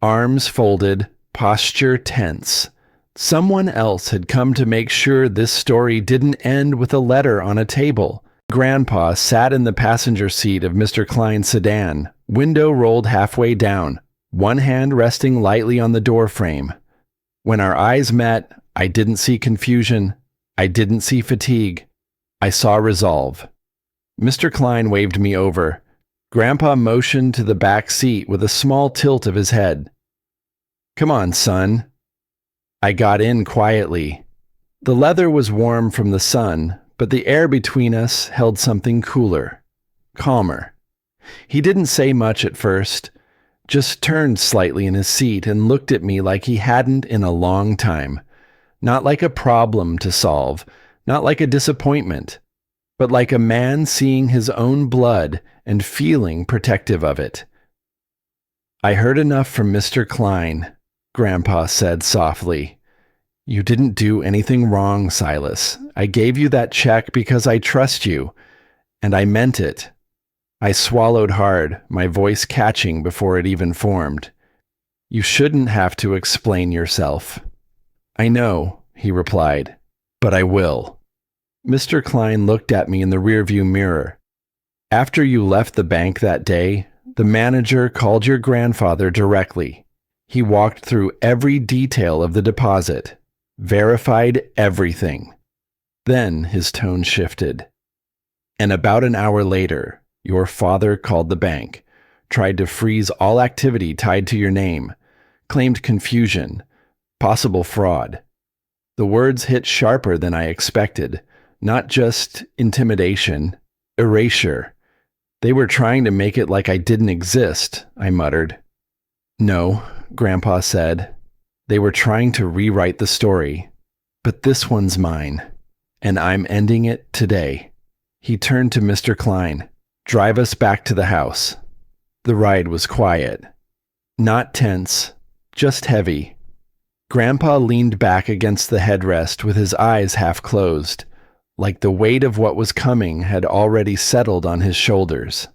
Speaker 1: Arms folded, posture tense. Someone else had come to make sure this story didn't end with a letter on a table. Grandpa sat in the passenger seat of Mr. Klein's sedan, window rolled halfway down, one hand resting lightly on the door frame. When our eyes met, I didn't see confusion. I didn't see fatigue. I saw resolve. Mr. Klein waved me over. Grandpa motioned to the back seat with a small tilt of his head. "Come on, son." I got in quietly. The leather was warm from the sun, but the air between us held something cooler, calmer. He didn't say much at first, just turned slightly in his seat and looked at me like he hadn't in a long time. Not like a problem to solve, not like a disappointment, but like a man seeing his own blood and feeling protective of it. "I heard enough from Mr. Klein," Grandpa said softly. "You didn't do anything wrong, Silas. I gave you that check because I trust you, and I meant it." I swallowed hard, my voice catching before it even formed. You shouldn't have to explain yourself. I know, he replied, but I will. Mr. Klein looked at me in the rearview mirror. After you left the bank that day, the manager called your grandfather directly. He walked through every detail of the deposit, verified everything. Then his tone shifted. And about an hour later, your father called the bank, tried to freeze all activity tied to your name, claimed confusion, possible fraud. The words hit sharper than I expected, not just intimidation, erasure. They were trying to make it like I didn't exist, I muttered. No, Grandpa said. They were trying to rewrite the story. But this one's mine, and I'm ending it today. He turned to Mr. Klein. Drive us back to the house. The ride was quiet. Not tense, just heavy. Grandpa leaned back against the headrest with his eyes half closed, like the weight of what was coming had already settled on his shoulders.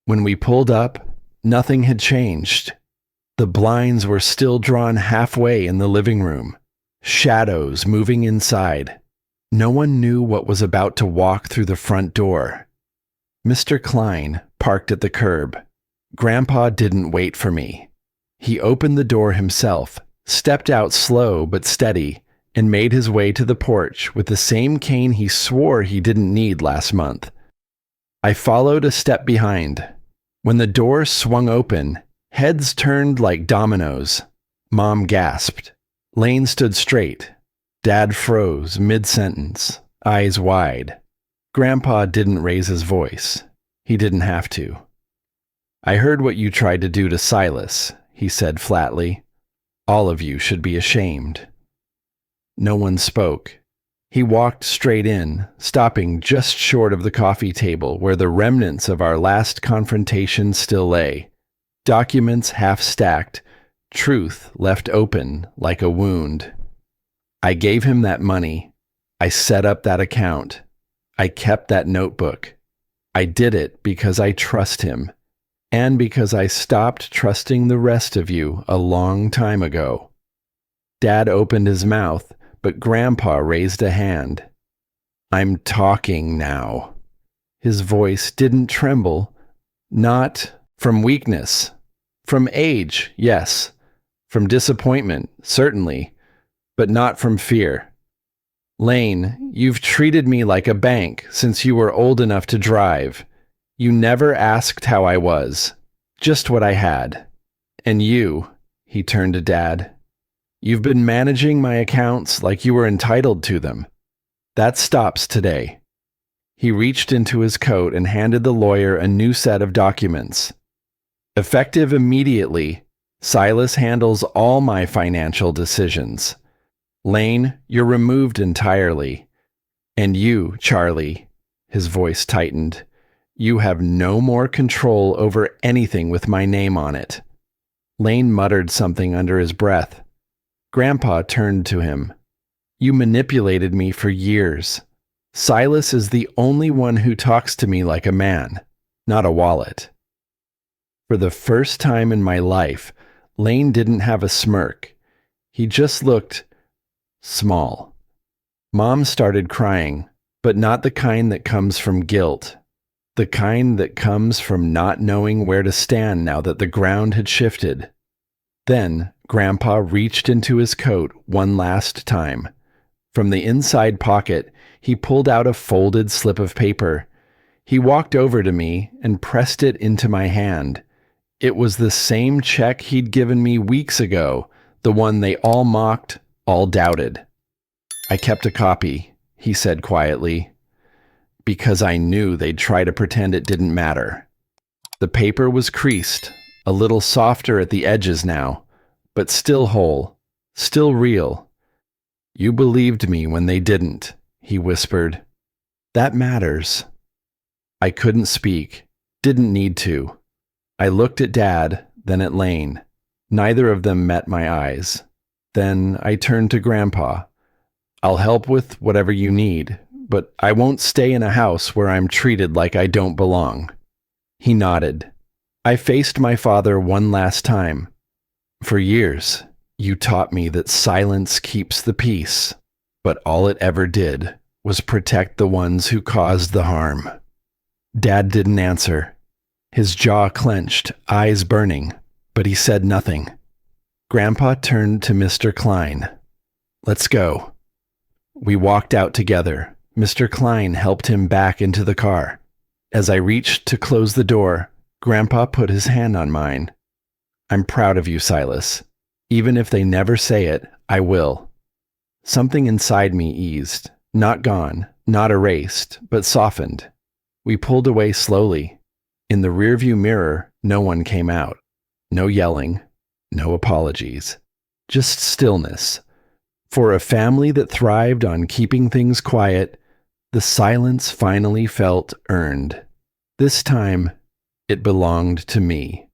Speaker 1: When we pulled up, nothing had changed. The blinds were still drawn halfway in the living room, shadows moving inside. No one knew what was about to walk through the front door. Mr. Klein parked at the curb. Grandpa didn't wait for me. He opened the door himself, stepped out slow but steady, and made his way to the porch with the same cane he swore he didn't need last month. I followed a step behind. When the door swung open, heads turned like dominoes. Mom gasped. Lane stood straight. Dad froze mid-sentence, eyes wide. Grandpa didn't raise his voice. He didn't have to. I heard what you tried to do to Silas, he said flatly. All of you should be ashamed. No one spoke. He walked straight in, stopping just short of the coffee table where the remnants of our last confrontation still lay. Documents half stacked, truth left open like a wound. I gave him that money. I set up that account. I kept that notebook. I did it because I trust him, and because I stopped trusting the rest of you a long time ago. Dad opened his mouth, but Grandpa raised a hand. I'm talking now. His voice didn't tremble, not from weakness. From age, yes. From disappointment, certainly, but not from fear. Lane, you've treated me like a bank since you were old enough to drive. You never asked how I was, just what I had. And you, he turned to Dad, you've been managing my accounts like you were entitled to them. That stops today. He reached into his coat and handed the lawyer a new set of documents. Effective immediately, Silas handles all my financial decisions. Lane, you're removed entirely. And you, Charlie, his voice tightened, you have no more control over anything with my name on it. Lane muttered something under his breath. Grandpa turned to him. You manipulated me for years. Silas is the only one who talks to me like a man, not a wallet. For the first time in my life, Lane didn't have a smirk. He just looked small. Mom started crying, but not the kind that comes from guilt. The kind that comes from not knowing where to stand now that the ground had shifted. Then, Grandpa reached into his coat one last time. From the inside pocket, he pulled out a folded slip of paper. He walked over to me and pressed it into my hand. It was the same check he'd given me weeks ago, the one they all mocked, all doubted. I kept a copy, he said quietly, because I knew they'd try to pretend it didn't matter. The paper was creased, a little softer at the edges now, but still whole, still real. You believed me when they didn't, he whispered. That matters. I couldn't speak, didn't need to. I looked at Dad, then at Lane. Neither of them met my eyes. Then I turned to Grandpa. I'll help with whatever you need, but I won't stay in a house where I'm treated like I don't belong. He nodded. I faced my father one last time. For years, you taught me that silence keeps the peace, but all it ever did was protect the ones who caused the harm. Dad didn't answer. His jaw clenched, eyes burning, but he said nothing. Grandpa turned to Mr. Klein. "Let's go." We walked out together. Mr. Klein helped him back into the car. As I reached to close the door, Grandpa put his hand on mine. "I'm proud of you, Silas. Even if they never say it, I will." Something inside me eased. Not gone, not erased, but softened. We pulled away slowly. In the rearview mirror, no one came out. No yelling, no apologies. Just stillness. For a family that thrived on keeping things quiet, the silence finally felt earned. This time, it belonged to me.